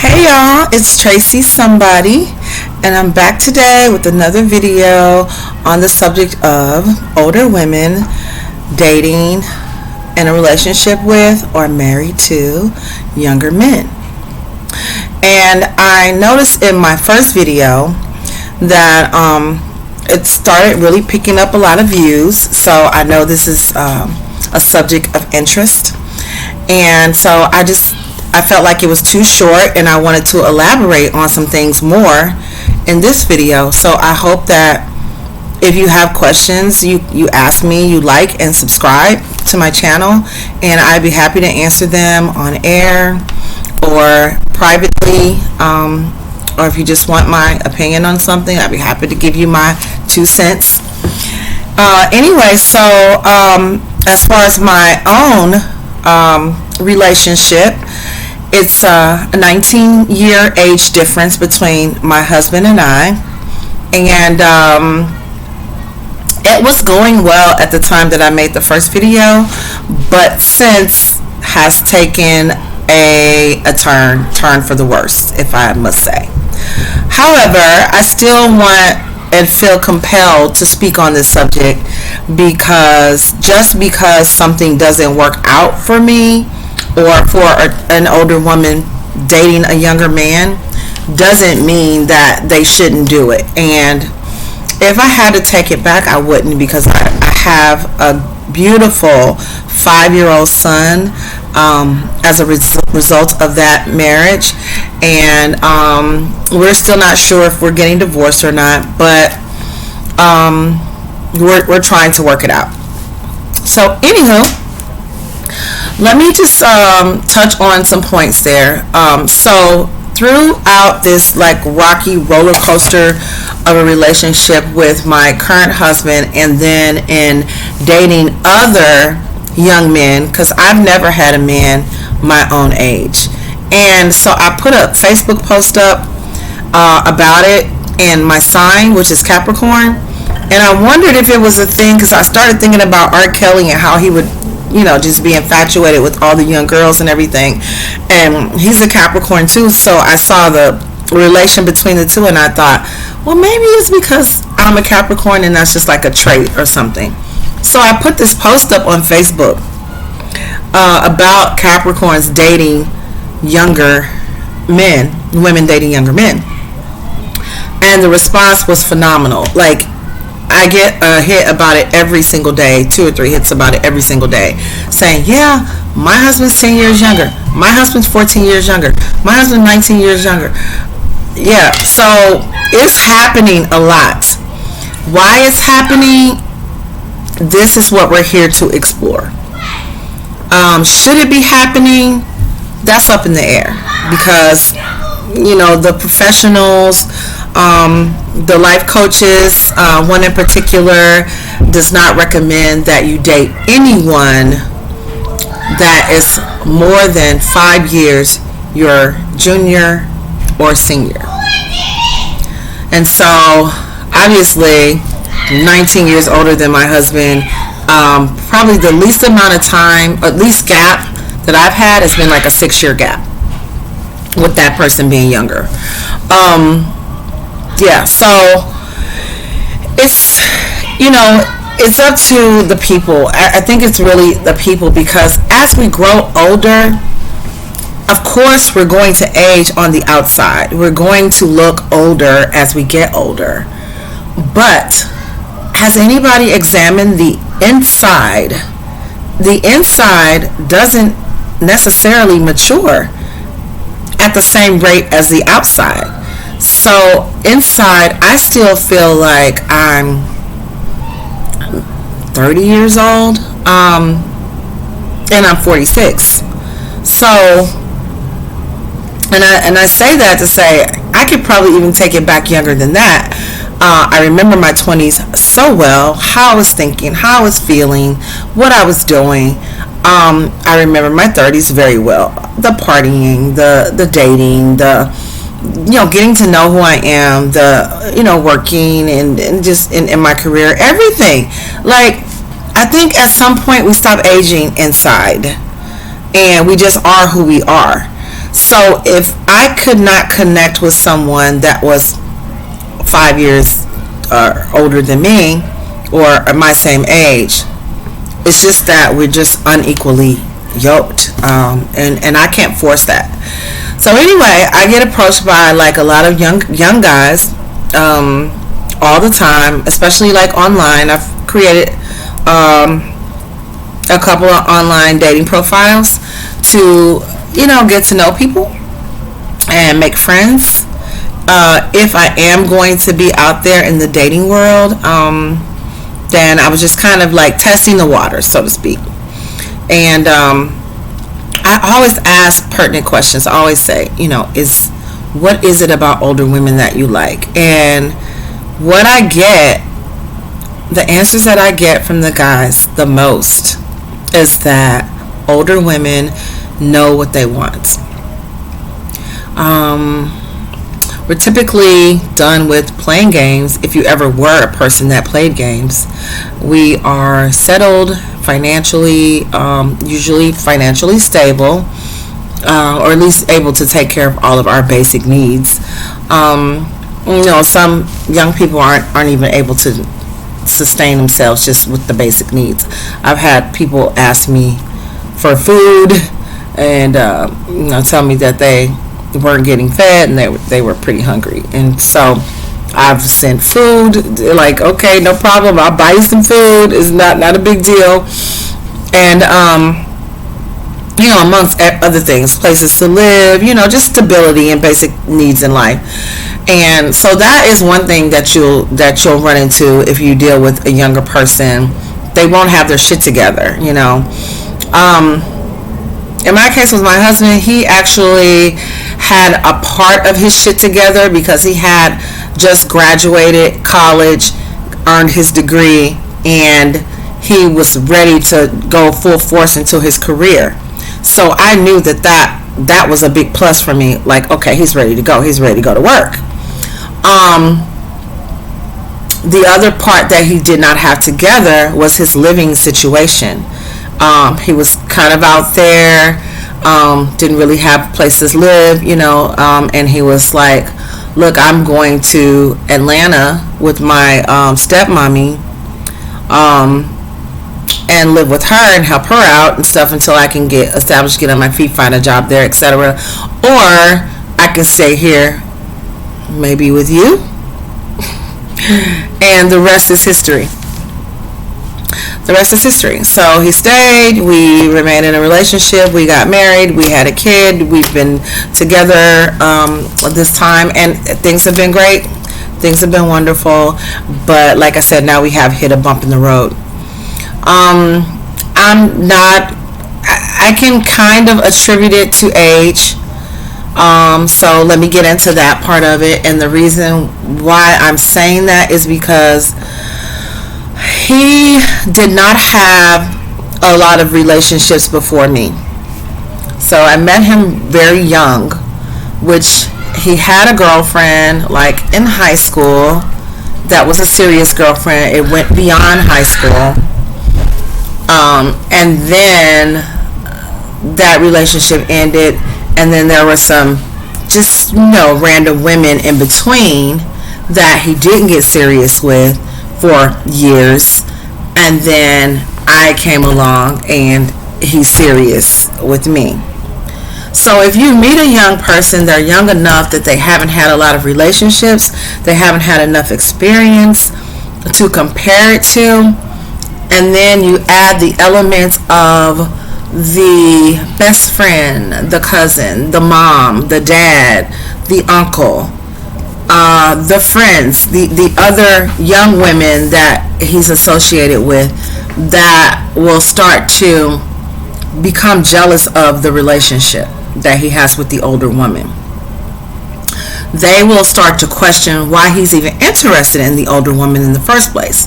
Hey y'all, it's Tracysomebody, and I'm back today with another video on the subject of older women dating in a relationship with or married to younger men. And I noticed in my first video that it started really picking up a lot of views, so I know this is a subject of interest, and so I felt like it was too short and I wanted to elaborate on some things more in this video. So I hope that if you have questions, you ask me, you like and subscribe to my channel, and I'd be happy to answer them on air or privately, or if you just want my opinion on something, I'd be happy to give you my 2 cents. Anyway, so as far as my own relationship, it's a 19-year age difference between my husband and I, and it was going well at the time that I made the first video, but since has taken a turn for the worse, if I must say. However, I still want and feel compelled to speak on this subject, because just because something doesn't work out for me or for an older woman dating a younger man doesn't mean that they shouldn't do it. And if I had to take it back, I wouldn't, because I have a beautiful 5-year-old son as a result of that marriage, and we're still not sure if we're getting divorced or not, but we're trying to work it out. So anywho, let me just touch on some points there. So throughout this like rocky roller coaster of a relationship with my current husband, and then in dating other young men, because I've never had a man my own age, and so I put a Facebook post up about it, and my sign, which is Capricorn, and I wondered if it was a thing, because I started thinking about R. Kelly and how he would, just be infatuated with all the young girls and everything. And he's a Capricorn too, so I saw the relation between the two, and I thought, well, maybe it's because I'm a Capricorn and that's just like a trait or something. So I put this post up on Facebook about Capricorns dating younger men, women dating younger men. And the response was phenomenal. Like, I get a hit about it every single day, 2 or 3 hits about it every single day, saying, yeah, my husband's 10 years younger, my husband's 14 years younger, my husband's 19 years younger. Yeah, so it's happening a lot. Why it's happening, this is what we're here to explore. Should it be happening? That's up in the air, because the professionals, the life coaches, one in particular, does not recommend that you date anyone that is more than 5 years your junior or senior. And so obviously 19 years older than my husband, probably the least amount of time, at least gap that I've had, has been like a 6-year gap with that person being younger. Yeah, so it's it's up to the people. I think it's really the people, because as we grow older, of course we're going to age on the outside, we're going to look older as we get older, but has anybody examined the inside? The inside doesn't necessarily mature at the same rate as the outside. So inside, I still feel like I'm 30 years old, and I'm 46. So, and I say that to say I could probably even take it back younger than that. I remember my 20s so well, how I was thinking, how I was feeling, what I was doing. I remember my 30s very well. The partying, the dating, the getting to know who I am, the working and just in my career, everything. Like, I think at some point we stop aging inside, and we just are who we are. So if I could not connect with someone that was 5 years older than me or my same age, it's just that we're just unequally yoked, and I can't force that. So anyway, I get approached by like a lot of young guys all the time, especially like online. I've created a couple of online dating profiles to get to know people and make friends. If I am going to be out there in the dating world, then I was just kind of like testing the waters, so to speak. And I always ask pertinent questions. I always say, what is it about older women that you like? And what I get, the answers that I get from the guys the most is that older women know what they want. We're typically done with playing games. If you ever were a person that played games, we are settled financially, usually financially stable, or at least able to take care of all of our basic needs. Some young people aren't even able to sustain themselves just with the basic needs. I've had people ask me for food and tell me that they weren't getting fed and they were pretty hungry, and so I've sent food. They're like, okay, no problem, I'll buy you some food. It's not a big deal. And amongst other things, places to live, just stability and basic needs in life. And so that is one thing that you'll run into if you deal with a younger person. They won't have their shit together. In my case with my husband, he actually had a part of his shit together because he had just graduated college, earned his degree, and he was ready to go full force into his career. So I knew that was a big plus for me. Like, okay, he's ready to go. He's ready to go to work. The other part that he did not have together was his living situation. He was kind of out there, didn't really have places to live, and he was like, look, I'm going to Atlanta with my stepmommy and live with her and help her out and stuff until I can get established, get on my feet, find a job there, etc. Or I can stay here, maybe with you, and the rest is history. The rest is history. So he stayed, we remained in a relationship, we got married, we had a kid, we've been together this time, and things have been great, things have been wonderful. But like I said, now we have hit a bump in the road. I can kind of attribute it to age. So let me get into that part of it. And the reason why I'm saying that is because he did not have a lot of relationships before me. So I met him very young, which he had a girlfriend like in high school that was a serious girlfriend. It went beyond high school. And then that relationship ended, and then there were some just random women in between that he didn't get serious with for years, and then I came along and he's serious with me. So if you meet a young person, they're young enough that they haven't had a lot of relationships, they haven't had enough experience to compare it to, and then you add the elements of the best friend, the cousin, the mom, the dad, the uncle, the friends, the other young women that he's associated with, that will start to become jealous of the relationship that he has with the older woman. They will start to question why he's even interested in the older woman in the first place.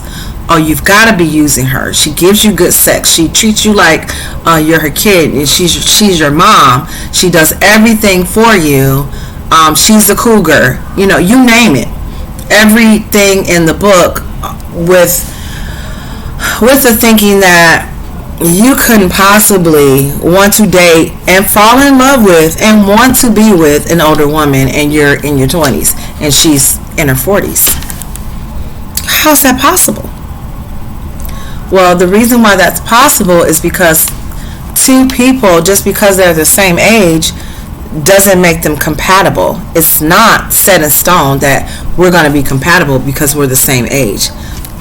Oh, you've got to be using her. She gives you good sex. She treats you like you're her kid, and she's your mom. She does everything for you. She's a cougar. You name it. Everything in the book with the thinking that you couldn't possibly want to date and fall in love with and want to be with an older woman, and you're in your 20s and she's in her 40s. How's that possible? Well, the reason why that's possible is because two people, just because they're the same age, doesn't make them compatible. It's not set in stone that we're going to be compatible because we're the same age.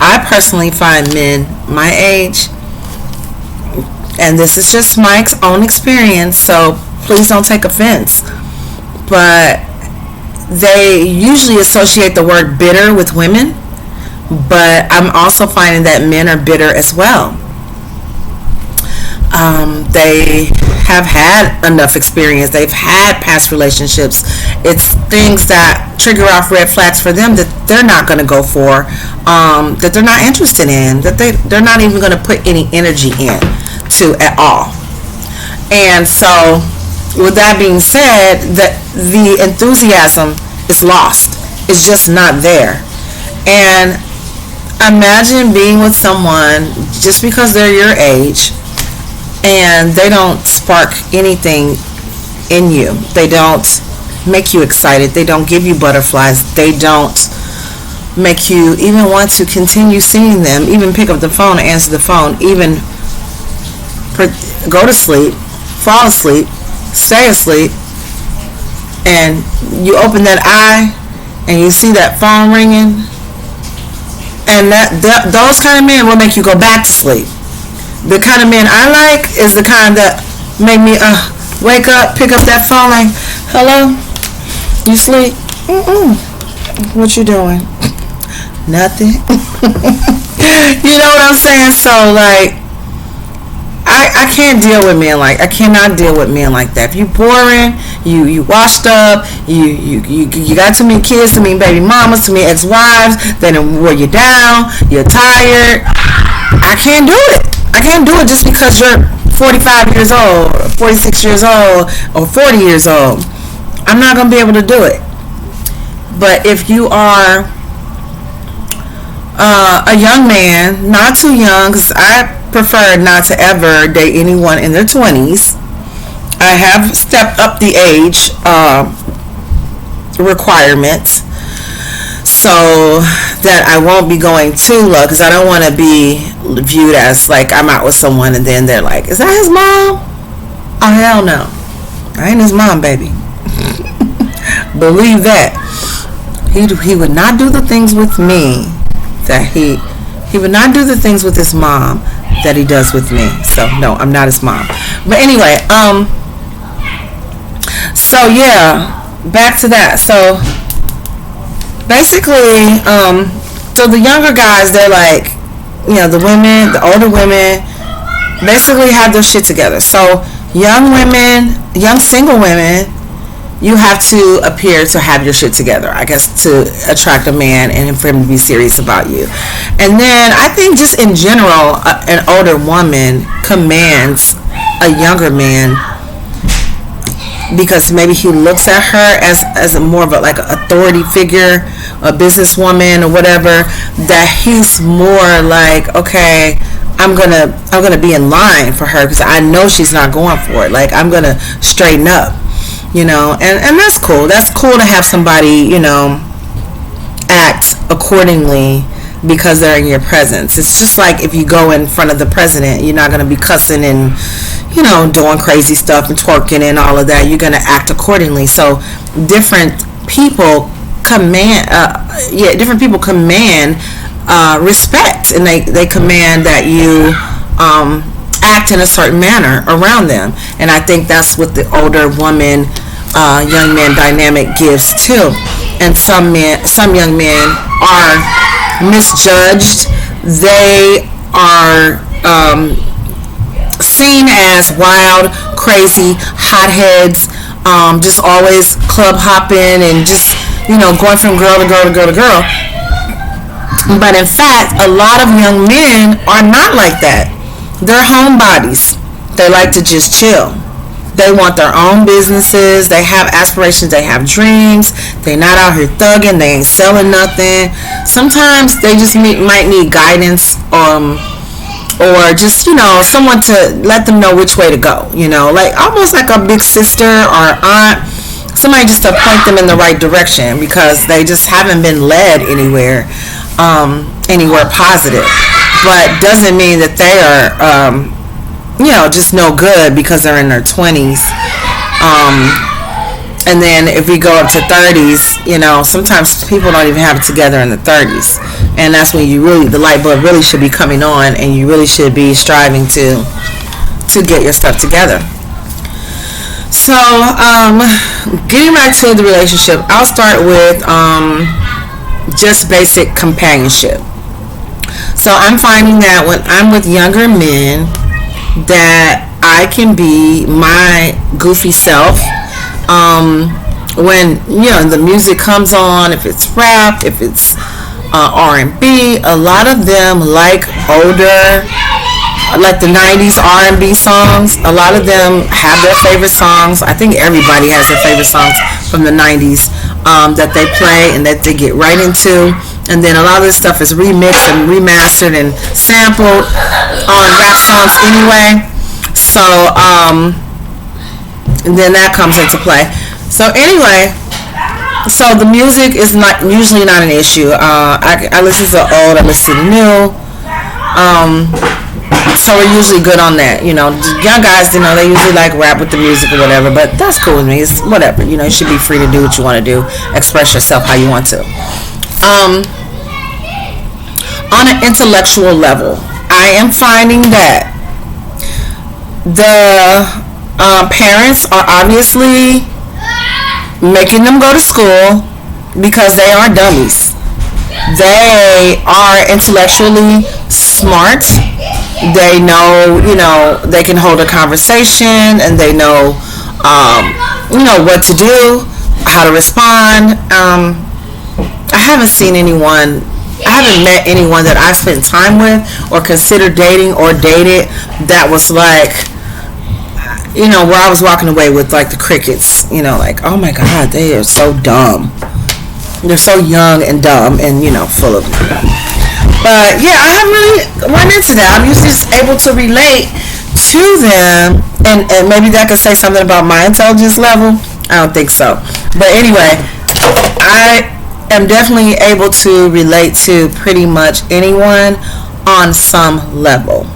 I personally find men my age, and this is just my own experience, so please don't take offense, but they usually associate the word bitter with women, but I'm also finding that men are bitter as well. They have had enough experience. They've had past relationships. It's things that trigger off red flags for them that they're not going to go for, that they're not interested in, that they're not even going to put any energy in to at all. And so, with that being said, the enthusiasm is lost. It's just not there. And imagine being with someone just because they're your age and they don't spark anything in you. They don't make you excited. They don't give you butterflies. They don't make you even want to continue seeing them, even pick up the phone, answer the phone, even go to sleep, fall asleep, stay asleep, and you open that eye and you see that phone ringing, and those kind of men will make you go back to sleep. The kind of men I like is the kind that make me wake up, pick up that phone, like, hello, you sleep? What you doing? Nothing. You know what I'm saying? So, like, I can't deal with men I cannot deal with men like that. If you boring, you washed up, you got too many kids, too many baby mamas, too many ex-wives, they done wore you down, you're tired. I can't do it. I can't do it just because you're 45 years old, or 46 years old, or 40 years old. I'm not going to be able to do it. But if you are a young man, not too young, because I prefer not to ever date anyone in their 20s. I have stepped up the age requirement so that I won't be going too low, because I don't want to be viewed as like I'm out with someone and then they're like, is that his mom? Oh, hell no. I ain't his mom, baby. Believe that. He would not do the things with me that he would not do the things with his mom that he does with me. So no, I'm not his mom. But anyway, so yeah, back to that. So basically, so the younger guys, they're like, you know, the women, the older women basically have their shit together. So young women, young single women, you have to appear to have your shit together, I guess, to attract a man and for him to be serious about you. And then I think just in general, an older woman commands a younger man because maybe he looks at her as a more of a like an authority figure, a businesswoman or whatever, that he's more like, okay, I'm gonna be in line for her because I know she's not going for it. Like, I'm gonna straighten up. You know, and that's cool. That's cool to have somebody, you know, act accordingly because they're in your presence. It's just like if you go in front of the president, you're not going to be cussing and, you know, doing crazy stuff and twerking and all of that. You're going to act accordingly. So different people command, respect, and they command that you act in a certain manner around them. And I think that's what the older woman young man dynamic gives too. And some young men are misjudged. They are seen as wild, crazy, hotheads, just always club hopping and just, you know, going from girl to girl to girl to girl. But in fact, a lot of young men are not like that. They're homebodies. They like to just chill. They want their own businesses. They have aspirations. They have dreams. They're not out here thugging. They ain't selling nothing. Sometimes they just might need guidance or just, someone to let them know which way to go, like almost like a big sister or aunt, somebody just to point them in the right direction because they just haven't been led anywhere positive. But doesn't mean that they are, just no good because they're in their 20s. And then if we go up to 30s, sometimes people don't even have it together in the 30s. And that's when the light bulb really should be coming on, and you really should be striving to get your stuff together. So, getting back to the relationship, I'll start with just basic companionship. So I'm finding that when I'm with younger men, that I can be my goofy self. When the music comes on, if it's rap, if it's R&B, a lot of them like older, like the 90s R&B songs. A lot of them have their favorite songs. I think everybody has their favorite songs from the 90s that they play and that they get right into. And then a lot of this stuff is remixed and remastered and sampled on rap songs anyway. So, and then that comes into play. So anyway, so the music is usually not an issue. I listen to the old, I listen to the new. So we're usually good on that. Young guys, they usually like rap with the music or whatever, but that's cool with me. It's whatever. You should be free to do what you want to do. Express yourself how you want to. On an intellectual level, I am finding that the parents are obviously making them go to school because they are dummies. They are intellectually smart. They know, they can hold a conversation, and they know, what to do, how to respond. I haven't met anyone that I've spent time with or considered dating or dated that was like, where I was walking away with like the crickets, like, oh my God, they are so dumb. They're so young and dumb and, full of. But yeah, I haven't really run into that. I'm usually just able to relate to them, and maybe that could say something about my intelligence level. I don't think so. But anyway, I am definitely able to relate to pretty much anyone on some level.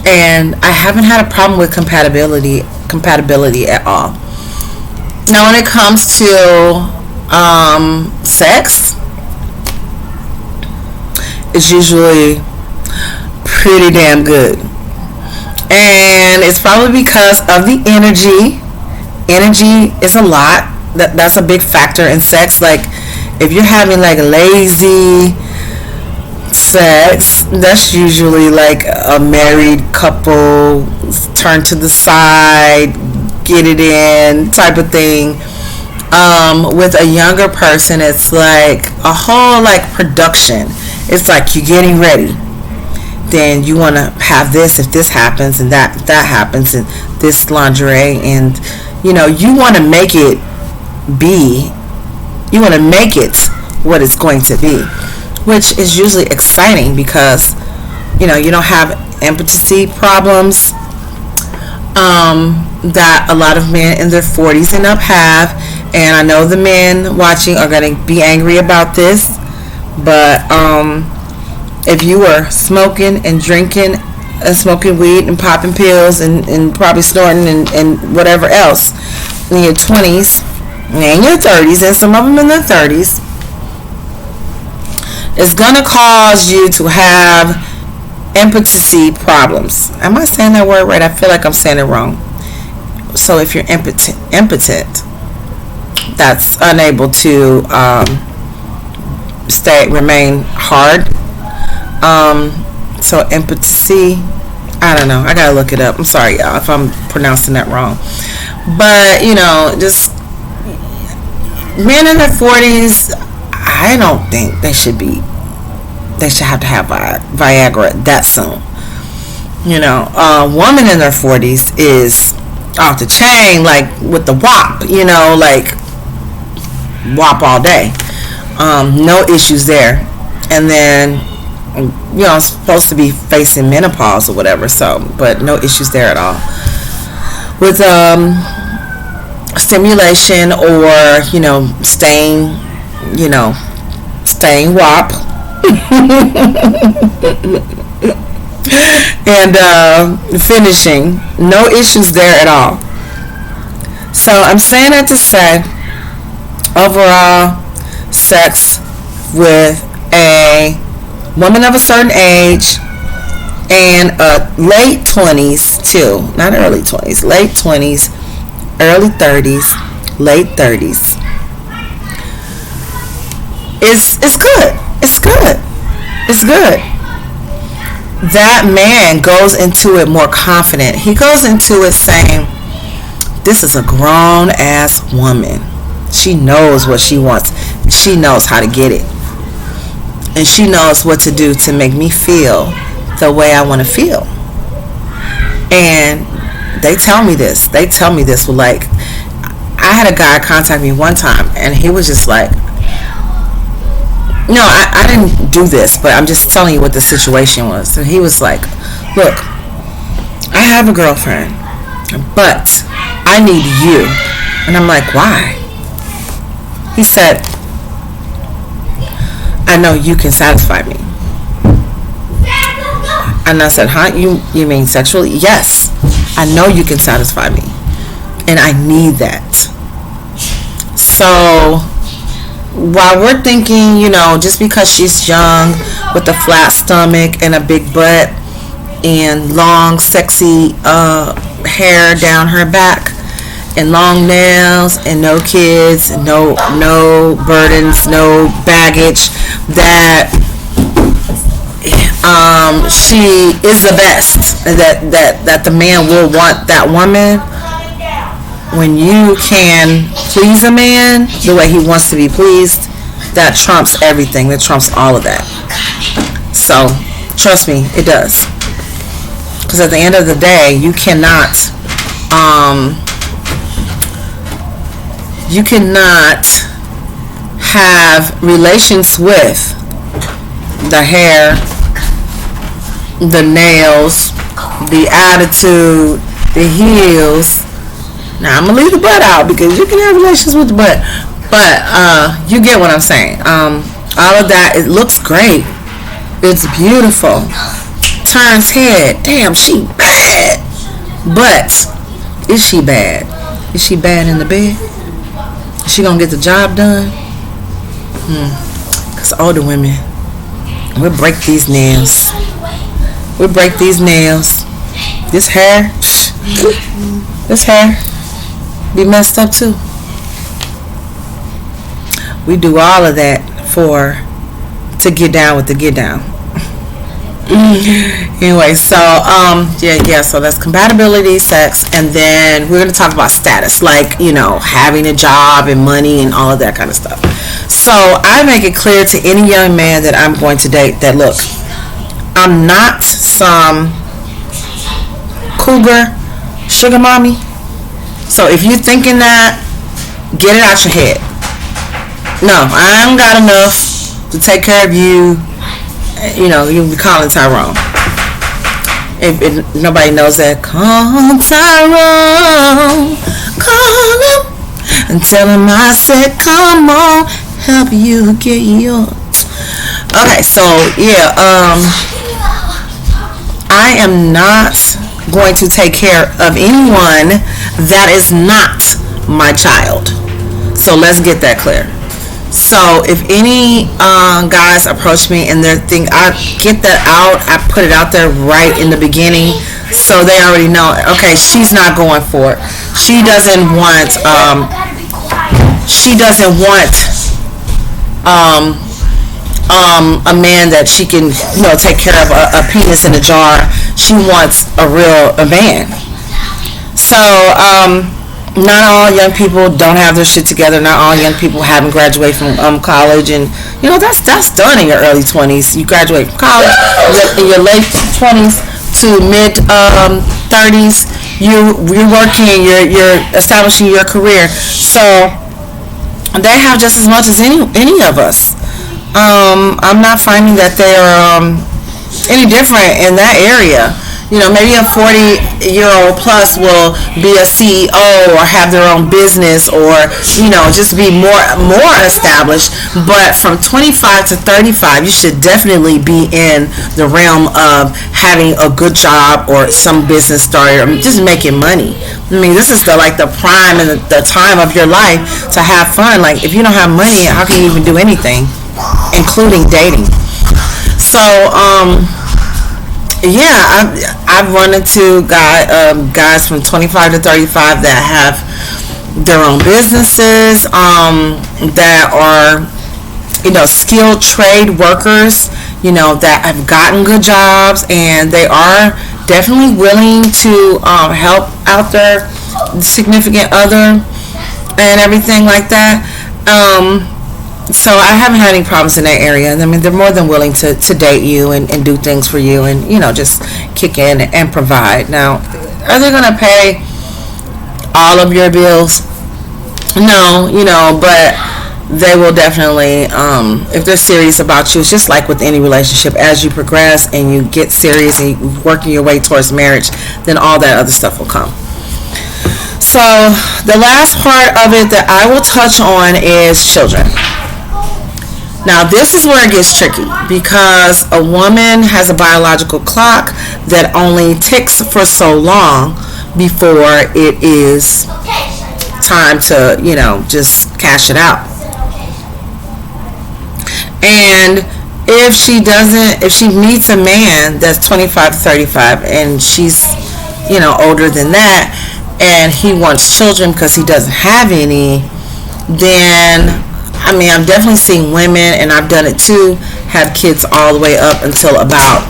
And I haven't had a problem with compatibility at all. Now, when it comes to sex, it's usually pretty damn good. And it's probably because of the energy. Energy is a lot. That's a big factor in sex. Like, if you're having like lazy sex, that's usually like a married couple, turn to the side, get it in type of thing. With a younger person, it's like a whole like production. It's like you're getting ready, then you want to have this if this happens, and that happens, and this lingerie, and you want to make it be, you want to make it what it's going to be, which is usually exciting because you don't have impotency problems that a lot of men in their 40s and up have. And I know the men watching are going to be angry about this, but if you were smoking and drinking and smoking weed and popping pills and probably snorting and whatever else in your 20s and your 30s, and some of them in their 30s, it's going to cause you to have impotency problems. Am I saying that word right? I feel like I'm saying it wrong. So if you're impotent, that's unable to remain hard. So impotency, I don't know. I gotta look it up. I'm sorry, y'all, if I'm pronouncing that wrong. But just men in their 40s, I don't think they should have to have Viagra that soon. A woman in their 40s is off the chain, like with the WAP, like WAP all day. No issues there. And then supposed to be facing menopause or whatever. So, but no issues there at all with stimulation or staying WAP. And finishing, no issues there at all. So I'm saying that to say, overall, sex with a woman of a certain age and late 20s too, not early 20s, late 20s, early 30s, late 30s. It's good. It's good. It's good. That man goes into it more confident. He goes into it saying, this is a grown ass woman. She knows what she wants. She knows how to get it. And she knows what to do to make me feel the way I want to feel. And they tell me this. They tell me this. Like, I had a guy contact me one time, and he was just like, no, I didn't do this, but I'm just telling you what the situation was. So he was like, look, I have a girlfriend, but I need you. And I'm like, why? He said, I know you can satisfy me. And I said, huh? You mean sexually? Yes. I know you can satisfy me. And I need that. So while we're thinking, just because she's young with a flat stomach and a big butt and long, sexy hair down her back and long nails and no kids, no burdens, no baggage, that she is the best, that the man will want that woman. When you can please a man the way he wants to be pleased, that trumps everything. That trumps all of that. So, trust me, it does. Because at the end of the day, you cannot have relations with the hair, the nails, the attitude, the heels. Now, I'm going to leave the butt out because you can have relations with the butt. But you get what I'm saying. All of that, it looks great. It's beautiful. Turns head. Damn, she bad. But is she bad? Is she bad in the bed? Is she going to get the job done? Because older women, we'll break these nails. We'll break these nails. This hair. This hair be messed up too. We do all of that to get down with the get down. Anyway, so so that's compatibility, sex, and then we're gonna talk about status, like having a job and money and all of that kind of stuff. So I make it clear to any young man that I'm going to date that, look, I'm not some cougar sugar mommy. So if you're thinking that, get it out your head. No, I ain't got enough to take care of you. You'll be calling Tyrone. If nobody knows that, call Tyrone. Call him and tell him I said, come on, help you get yours. Okay, so I am not going to take care of anyone that is not my child. So let's get that clear. So if any guys approach me and they think, I get that out, I put it out there right in the beginning, so they already know, okay, she's not going for it. She doesn't want a man that she can take care of a penis in a jar. She wants a man. So not all young people don't have their shit together. Not all young people haven't graduated from college, and that's done in your early 20s. You graduate from college in your late 20s to mid 30s. You're working, you're establishing your career. So they have just as much as any of us. I'm not finding that they are any different in that area. Maybe a 40-year-old plus will be a CEO or have their own business, or just be more established. But from 25 to 35, you should definitely be in the realm of having a good job or some business started, or just making money. I mean, this is the prime and the time of your life to have fun. Like, if you don't have money, how can you even do anything, including dating? So, yeah, I've run into guys from 25 to 35 that have their own businesses, that are, skilled trade workers, that have gotten good jobs, and they are definitely willing to help out their significant other and everything like that. So I haven't had any problems in that area. I mean, they're more than willing to date you and do things for you, and just kick in and provide. Now, are they going to pay all of your bills? No, but they will definitely, if they're serious about you. It's just like with any relationship. As you progress and you get serious and you're working your way towards marriage, then all that other stuff will come. So the last part of it that I will touch on is children. Now, this is where it gets tricky, because a woman has a biological clock that only ticks for so long before it is time to, just cash it out. And if she meets a man that's 25 to 35 and she's, older than that, and he wants children because he doesn't have any, then I've definitely seen women, and I've done it too, have kids all the way up until about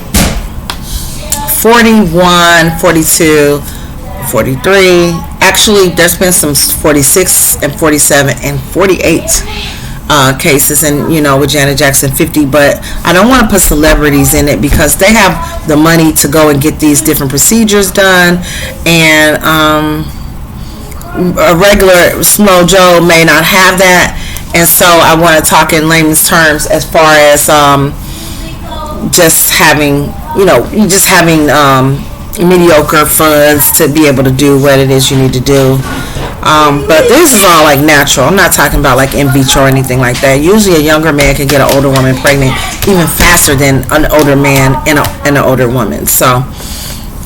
41, 42, 43. Actually, there's been some 46 and 47 and 48 cases, and with Janet Jackson 50. But I don't want to put celebrities in it because they have the money to go and get these different procedures done, and a regular Smo Joe may not have that. And so I want to talk in layman's terms as far as just having mediocre funds to be able to do what it is you need to do. But this is all natural. I'm not talking about in vitro or anything like that. Usually a younger man can get an older woman pregnant even faster than an older man and an older woman. So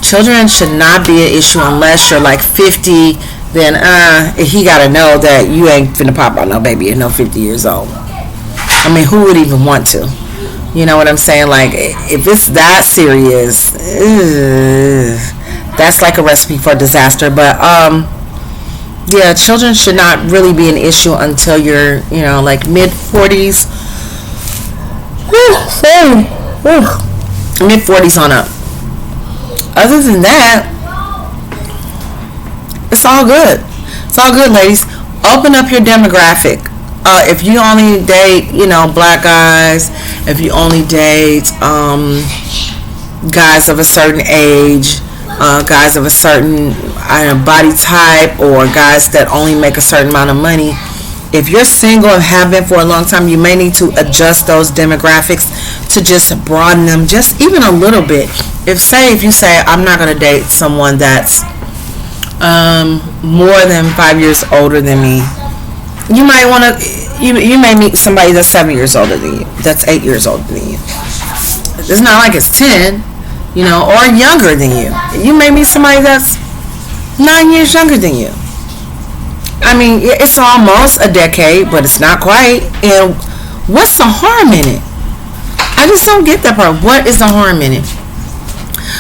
children should not be an issue unless you're 50. Then he gotta know that you ain't finna pop out no baby at no 50 years old. I mean, who would even want to? You know what I'm saying? If it's that serious, that's a recipe for disaster. But yeah, children should not really be an issue until you're mid 40s, mid 40s on up. Other than that, it's all good. It's all good, ladies. Open up your demographic. If you only date, black guys, if you only date guys of a certain age, guys of a certain body type, or guys that only make a certain amount of money, if you're single and have been for a long time, you may need to adjust those demographics to just broaden them just even a little bit. If you say, I'm not going to date someone that's more than 5 years older than me, you might want to, you may meet somebody that's 7 years older than you, that's 8 years older than you. It's not like it's 10, or younger than you. You may meet somebody that's 9 years younger than you. I mean, it's almost a decade, but it's not quite. And what's the harm in it? I just don't get that part. What is the harm in it?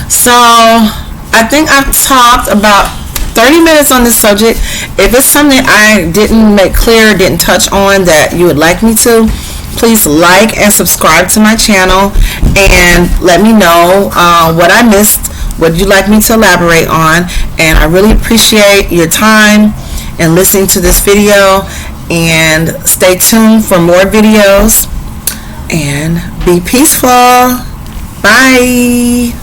So I think I've talked about 30 minutes on this subject. If it's something I didn't make clear, didn't touch on that you would like me to, please like and subscribe to my channel and let me know what I missed, what you'd like me to elaborate on. And I really appreciate your time and listening to this video, and stay tuned for more videos, and be peaceful. Bye.